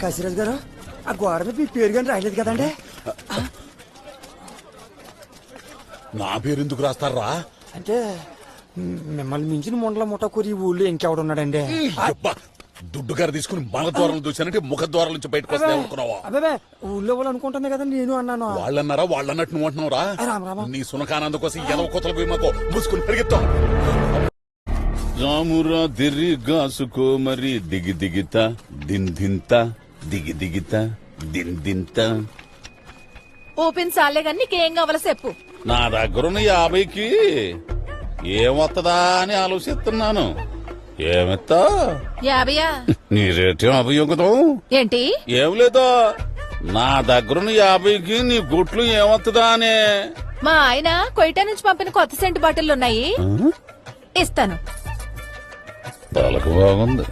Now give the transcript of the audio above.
కాశీరాజు గారు ఆ గోడ మీద మీ పేరు కానీ రాయలేదు కదండి. నా పేరు ఎందుకు రాస్తారా? అంటే మిమ్మల్ని మించిన ముండల ముఠాకూరి ఈ ఊళ్ళో ఇంకెవడున్నాడండి? దుడ్డు గారు తీసుకుని మన ద్వారాలు చూసానంటే ముఖ ద్వారాల నుంచి బయటకు వస్తే అనుకున్నావా? అబ్బాబే ఊళ్ళో వాళ్ళు అనుకుంటుంది కదా నేను అన్నాను. వాళ్ళన్నారా? వాళ్ళన్నట్టు నువ్వు అంటున్నావురా? నీ సునకానంద కోసం ఎనవ కొత్తలు పోయి మాకో మూసుకుని పెరిగిస్తాం. జామురా దిరి గాసుకో మరి దిగి దిగిత దిన్ దింత దిగి దిగిత దిన్ దింత. ఓపెన్ సాలే గాని నీకేం కావాలో చెప్పు. నా దగ్గరున్న 50కి ఏమొత్తదా అని ఆలోచిస్తున్నాను. ఏమెత్తా? 50 నీ రేటు అభియోగం ఏంటి? ఏం లేదా, నా దగ్గరున్న 50కి నీ గుట్లు ఏమొత్తదా అనే. మా ఆయన కొయిటా నుంచి పంపిన కొత్త సెంటు బాటిల్లున్నాయి, ఇస్తాను. బాలకు బాగుంది.